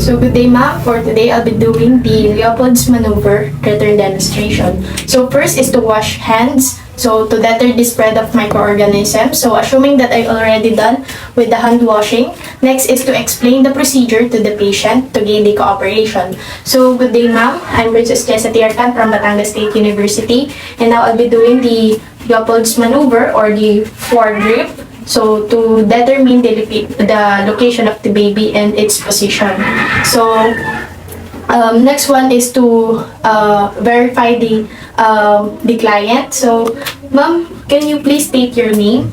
So good day, ma'am. For today, I'll be doing the Leopold'S maneuver return demonstration. So first is to wash hands. So to deter the spread of microorganisms. So assuming that I already done with the hand washing, next is to explain the procedure to the patient to gain the cooperation. So good day, ma'am. I'm Princess Jessa Tiarcan from Batangas State University, and now I'll be doing the Leopold'S maneuver or the forward grip. So to determine the location of the baby and its position. So next one is to verify the client. So ma'am, can you please state your name,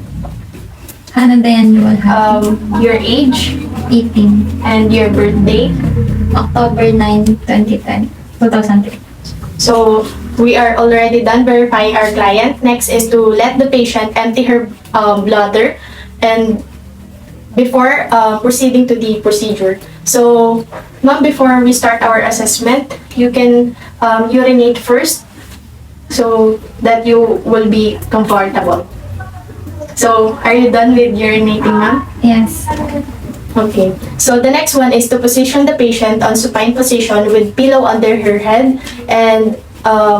Hannah Dayan Yuval Happy, your age, 18, and your birthday? October 9, 2010, 2003. So we are already done verifying our client. Next is to let the patient empty her bladder and before proceeding to the procedure. So ma'am, before we start our assessment, you can urinate first so that you will be comfortable. So are you done with urinating, ma'am? Yes. Okay. So the next one is to position the patient on supine position with pillow under her head and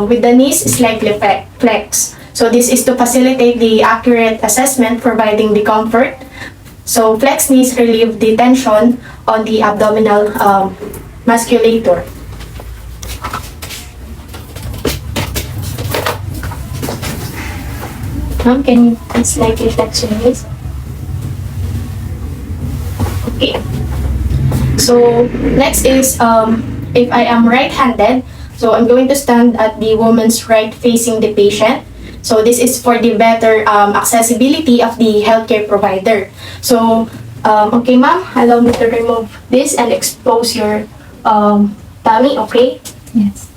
with the knees slightly flexed. So this is to facilitate the accurate assessment, providing the comfort. So flex knees relieve the tension on the abdominal musculature. Ma'am, can you please slightly flex your knees? Okay. So next is if I am right-handed, so I'm going to stand at the woman's right facing the patient. So this is for the better accessibility of the healthcare provider. So okay, ma'am, allow me to remove this and expose your tummy. Okay. Yes.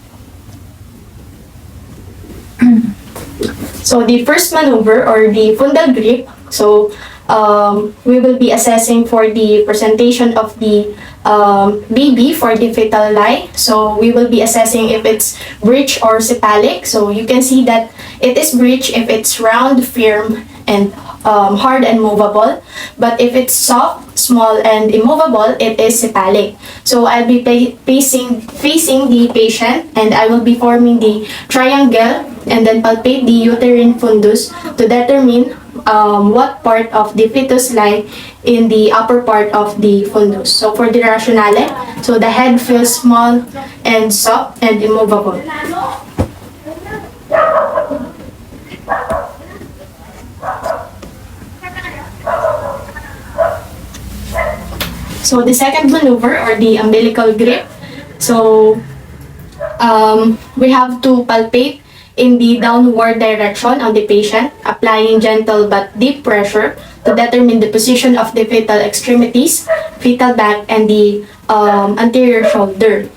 So the first maneuver or the fundal grip. So we will be assessing for the presentation of the baby for the fetal lie. So we will be assessing if it's breech or cephalic. So you can see that it is breech if it's round, firm, and hard and movable. But if it's soft, small, and immovable, it is cephalic. So I'll be facing the patient, and I will be forming the triangle and then palpate the uterine fundus to determine what part of the fetus lie in the upper part of the fundus. So for the rationale, so the head feels small and soft and immovable. So the second maneuver or the umbilical grip. So we have to palpate in the downward direction on the patient, applying gentle but deep pressure to determine the position of the fetal extremities, fetal back, and the anterior shoulder.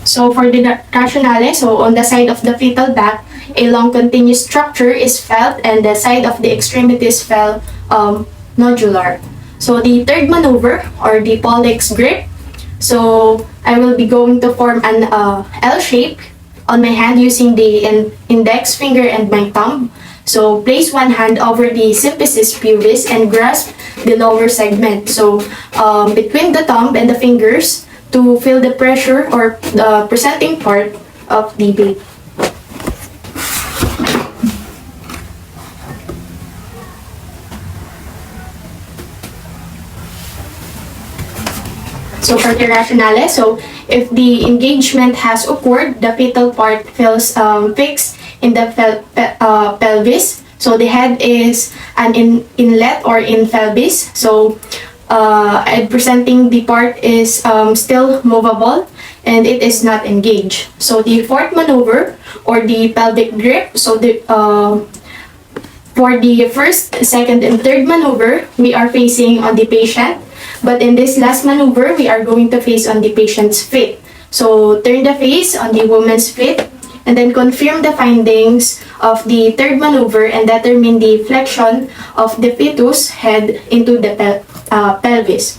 So for the rationale, so on the side of the fetal back, a long continuous structure is felt and the side of the extremities felt nodular. So the third maneuver or the Leopold'S grip. So I will be going to form an L shape on my hand using the index finger and my thumb. So place one hand over the symphysis pubis and grasp the lower segment. So between the thumb and the fingers to feel the pressure or the presenting part of the baby. So for the rationale, so if the engagement has occurred, the fetal part feels fixed in the pelvis. So the head is an inlet or in pelvis. So and presenting the part is still movable and it is not engaged. So the fourth maneuver or the pelvic grip. So the for the first, second, and third maneuver, we are facing on the patient. But in this last maneuver, we are going to face on the patient's feet. So turn the face on the woman's feet and then confirm the findings of the third maneuver and determine the flexion of the fetus head into the pelvis.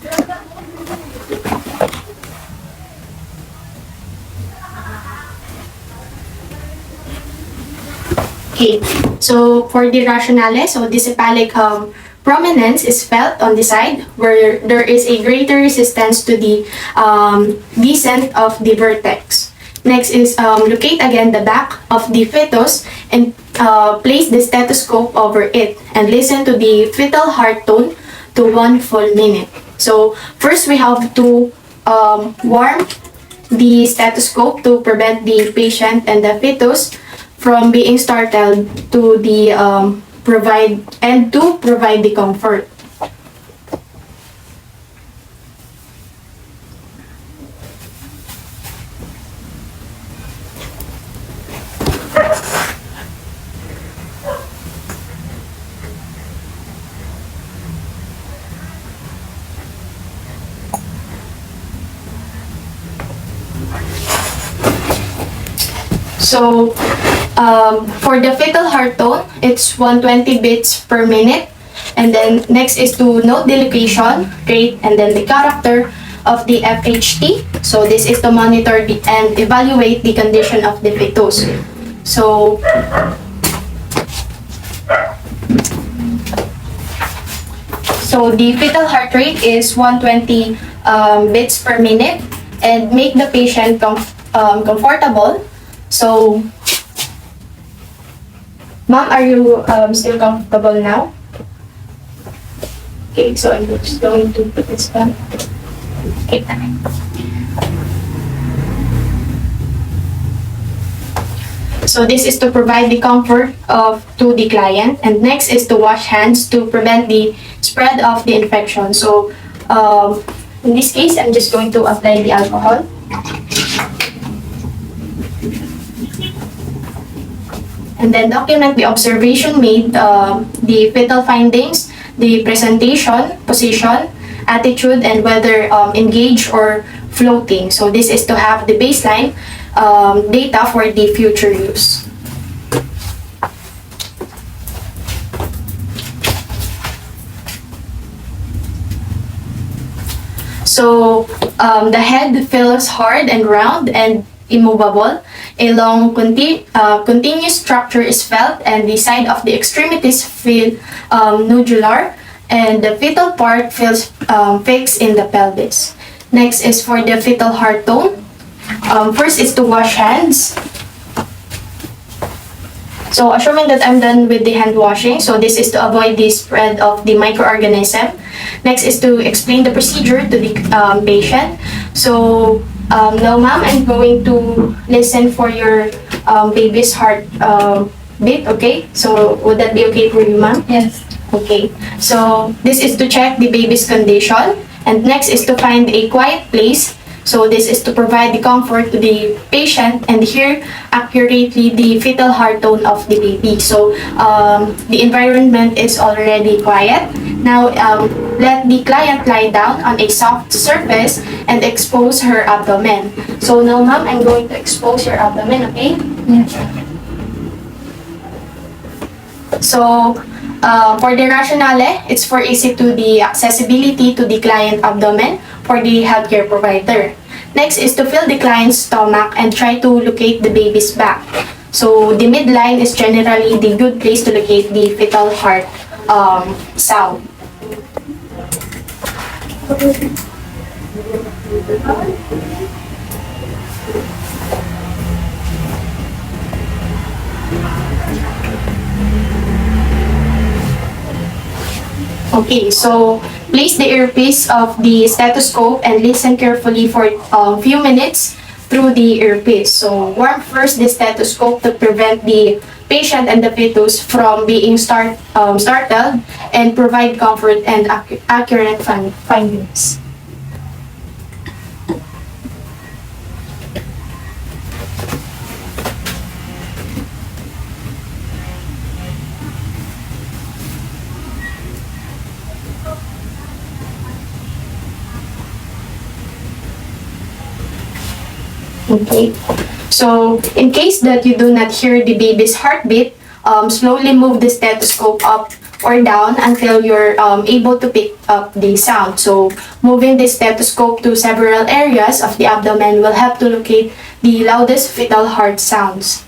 Okay, so for the rationale, so the cephalic prominence is felt on the side where there is a greater resistance to the descent of the vertex. Next is locate again the back of the fetus and place the stethoscope over it and listen to the fetal heart tone to 1 full minute. So first we have to warm the stethoscope to prevent the patient and the fetus from being startled to the provide the comfort. So, for the fetal heart tone, it's 120 beats per minute. And then next is to note the location, rate, and then the character of the FHT. So this is to monitor and evaluate the condition of the fetus. So, the fetal heart rate is 120 beats per minute, and make the patient comfortable. So, ma'am, are you still comfortable now? Okay, so I'm just going to put this back. Okay. So this is to provide the comfort to the client, and next is to wash hands to prevent the spread of the infection. So in this case, I'm just going to apply the alcohol. And then document the observation made, the fetal findings, the presentation, position, attitude, and whether engaged or floating. So this is to have the baseline data for the future use. So the head feels hard and round and immovable. A long continuous structure is felt, and the side of the extremities feel nodular, and the fetal part feels fixed in the pelvis. Next is for the fetal heart tone. First is to wash hands. So assuming that I'm done with the hand washing, so this is to avoid the spread of the microorganism. Next is to explain the procedure to the patient. So now, ma'am, I'm going to listen for your baby's heart beat, okay? So would that be okay for you, ma'am? Yes. Okay. So this is to check the baby's condition. And next is to find a quiet place. So this is to provide the comfort to the patient and hear accurately the fetal heart tone of the baby. So the environment is already quiet. Now let the client lie down on a soft surface and expose her abdomen. So now, ma'am, I'm going to expose your abdomen, okay? Yes. So for the rationale, it's for easy to the accessibility to the client abdomen for the healthcare provider. Next is to feel the client's stomach and try to locate the baby's back. So the midline is generally the good place to locate the fetal heart sound. Okay, so place the earpiece of the stethoscope and listen carefully for a few minutes through the earpiece. So warm first the stethoscope to prevent the patient and the fetus from being startled and provide comfort and accurate findings. Okay, so in case that you do not hear the baby's heartbeat, slowly move the stethoscope up or down until you're able to pick up the sound. So moving the stethoscope to several areas of the abdomen will help to locate the loudest fetal heart sounds.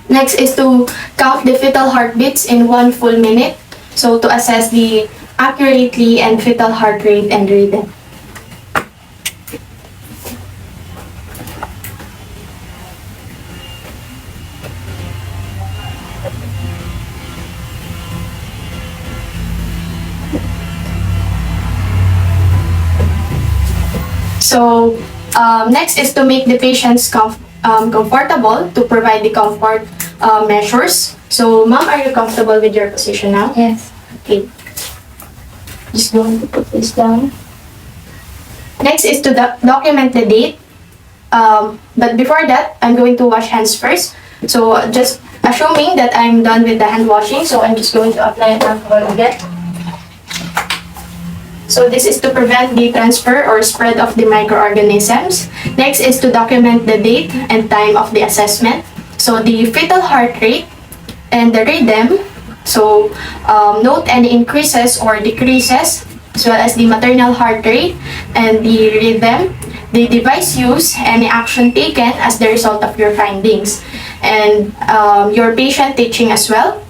Next is to count the fetal heartbeats in 1 full minute. So to assess the accurately and fetal heart rate and rhythm. So next is to make the patients comfortable, to provide the comfort measures. So ma'am, are you comfortable with your position now? Yes. Okay. Just going to put this down. Next is to document the date. But before that, I'm going to wash hands first. So just assuming that I'm done with the hand washing, so I'm just going to apply alcohol again. So this is to prevent the transfer or spread of the microorganisms. Next is to document the date and time of the assessment. So the fetal heart rate and the rhythm. So note any increases or decreases, as well as the maternal heart rate and the rhythm, the device used, any action taken as the result of your findings, and your patient teaching as well.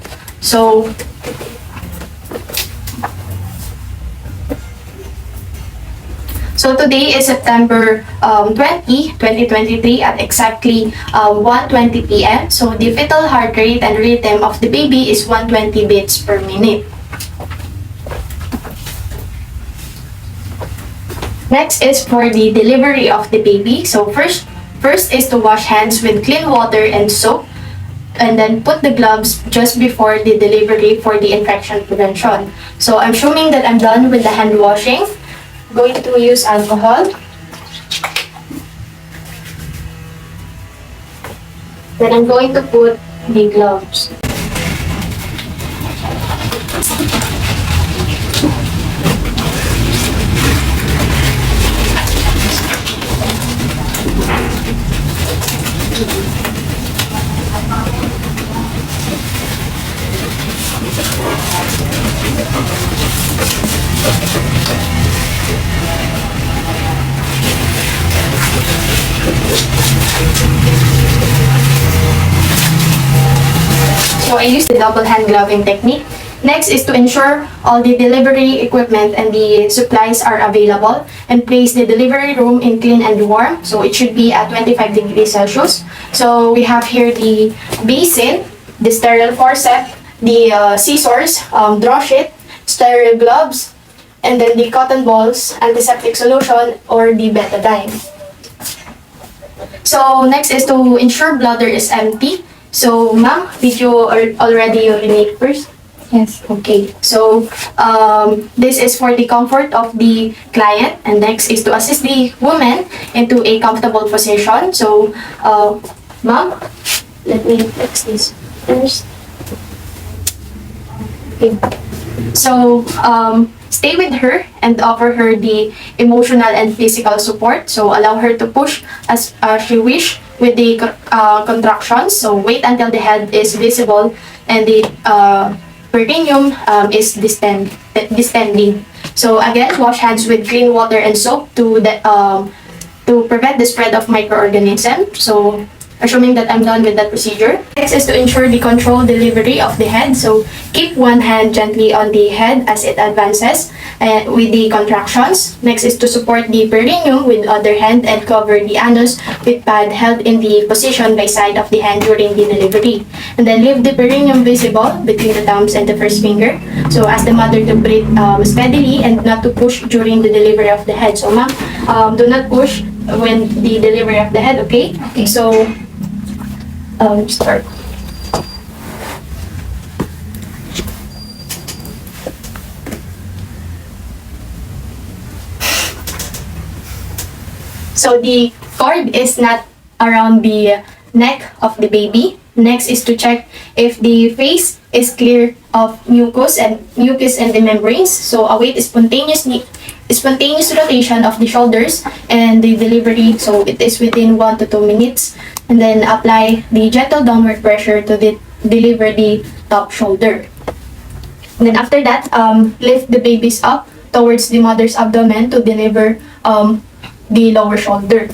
So today is September 20, 2023 at exactly 1:20 p.m. So the fetal heart rate and rhythm of the baby is 120 beats per minute. Next is for the delivery of the baby. So first is to wash hands with clean water and soap, and then put the gloves just before the delivery for the infection prevention. So I'm assuming that I'm done with the hand washing. Going to use alcohol. Then I'm going to put the gloves. So I use the double hand gloving technique. Next is to ensure all the delivery equipment and the supplies are available, and place the delivery room in clean and warm. So it should be at 25 degrees Celsius. So we have here the basin, the sterile forceps, the scissors, draw sheet, sterile gloves, and then the cotton balls, antiseptic solution, or the betadine. So next is to ensure bladder is empty. So ma'am, did you already urinate first? Yes. Okay, so this is for the comfort of the client, and next is to assist the woman into a comfortable position. So, ma'am, let me fix this first. Okay. So, stay with her and offer her the emotional and physical support. So, allow her to push as she wish with the contractions. So, wait until the head is visible and the perineum is distending. So again, wash hands with clean water and soap to prevent the spread of microorganisms. So assuming that I'm done with that procedure. Next is to ensure the controlled delivery of the head. So keep one hand gently on the head as it advances with the contractions. Next is to support the perineum with other hand and cover the anus with pad held in the position by side of the hand during the delivery. And then leave the perineum visible between the thumbs and the first finger. So ask the mother to breathe steadily and not to push during the delivery of the head. So ma'am, do not push when the delivery of the head, okay? Okay. So start. So the cord is not around the neck of the baby. Next is to check if the face is clear of mucus and the membranes. So await spontaneous rotation of the shoulders and the delivery. So it is within 1 to 2 minutes. And then apply the gentle downward pressure to deliver the top shoulder. And then after that, lift the babies up towards the mother's abdomen to deliver the lower shoulder.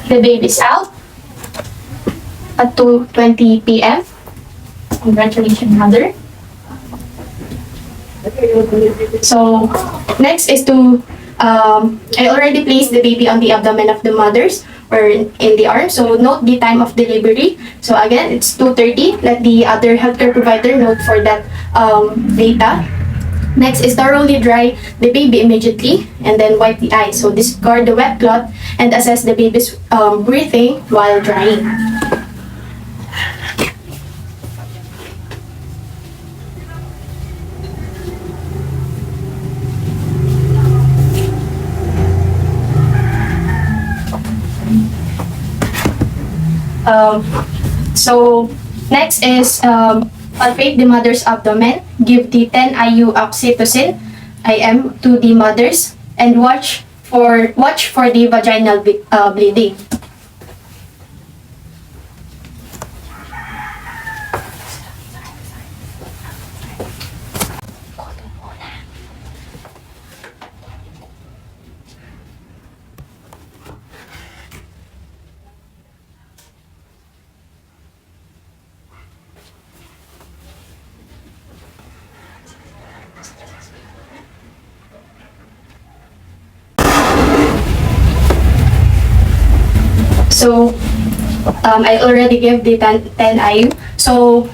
The baby's out at 2:20 p.m. Congratulations, mother. So, next is to, I already placed the baby on the abdomen of the mothers or in the arm. So, note the time of delivery. So, again, it's 2:30. Let the other healthcare provider note for that data. Next is thoroughly dry the baby immediately and then wipe the eyes. So, discard the wet cloth and assess the baby's breathing while drying. So next is palpate the mother's abdomen, give the 10 IU oxytocin IM to the mothers, and watch for the vaginal bleeding. So, I already gave the 10 IU. So,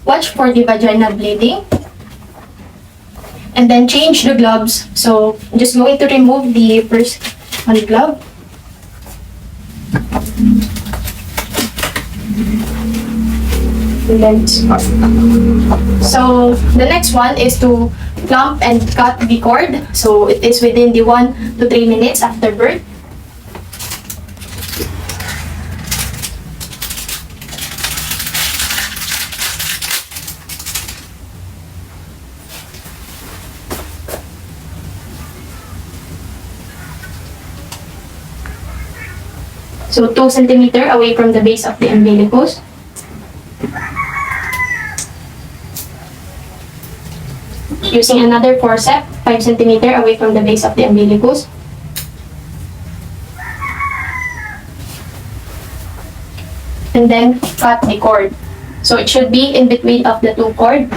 watch for the vaginal bleeding. And then change the gloves. So, just going to remove the first one glove. And then so, the next one is to plump and cut the cord. So, it is within the 1 to 3 minutes after birth. So 2 centimeter away from the base of the umbilicus. Using another forceps, 5 centimeter away from the base of the umbilicus. And then cut the cord. So it should be in between of the two cord.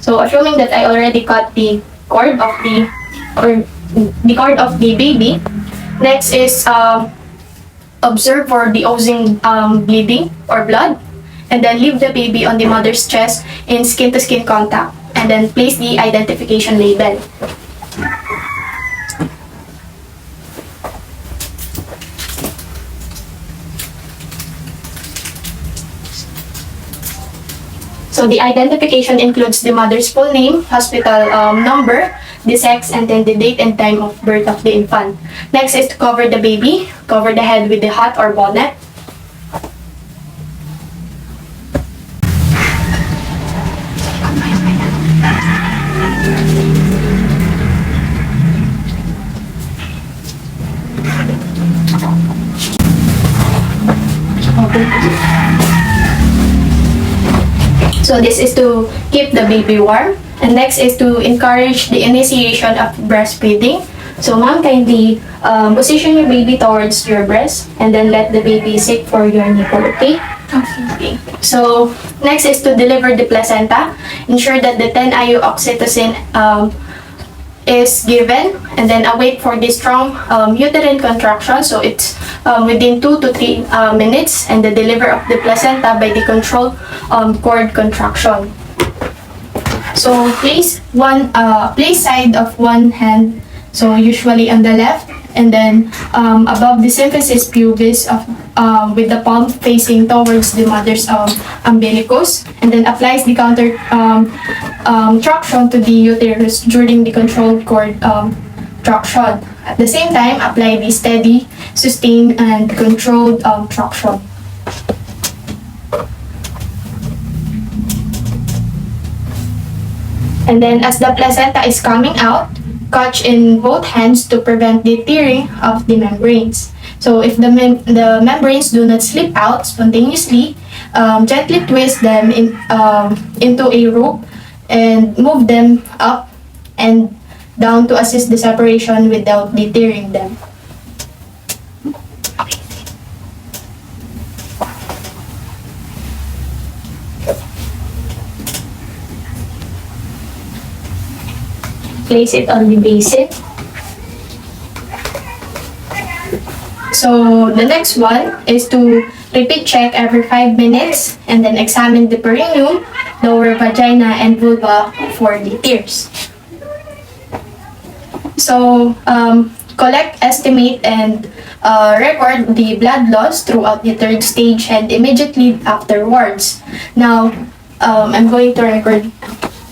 So assuming that I already cut the cord of the baby. Next is observe for the oozing bleeding or blood, and then leave the baby on the mother's chest in skin-to-skin contact, and then place the identification label. So the identification includes the mother's full name, hospital number, the sex, and then the date and time of birth of the infant. Next is to cover the baby. Cover the head with the hat or bonnet. So this is to keep the baby warm. And next is to encourage the initiation of breastfeeding. So mom, kindly position your baby towards your breast and then let the baby sit for your nipple, okay? Okay. So next is to deliver the placenta. Ensure that the 10 IU oxytocin is given, and then await for the strong uterine contraction. So it's within 2 to 3 minutes, and the deliver of the placenta by the controlled cord contraction. So place side of one hand, so usually on the left, and then above the symphysis pubis with the palm facing towards the mother's umbilicus, and then applies the counter traction to the uterus during the controlled cord traction. At the same time, apply the steady, sustained, and controlled traction. And then as the placenta is coming out, catch in both hands to prevent the tearing of the membranes. So if the membranes do not slip out spontaneously, gently twist them into a rope and move them up and down to assist the separation without deterring them. place it on the basin. So the next one is to repeat check every 5 minutes and then examine the perineum, lower vagina, and vulva for the tears. So collect, estimate, and record the blood loss throughout the third stage and immediately afterwards. Now, I'm going to record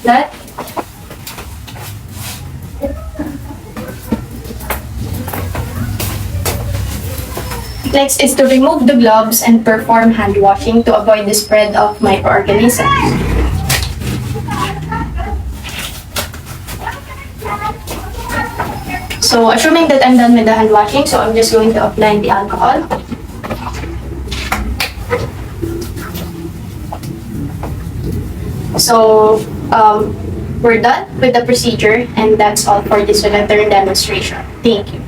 that. Next is to remove the gloves and perform hand washing to avoid the spread of microorganisms. So, assuming that I'm done with the hand washing, so I'm just going to apply the alcohol. So, we're done with the procedure, and that's all for this Unitarian demonstration. Thank you.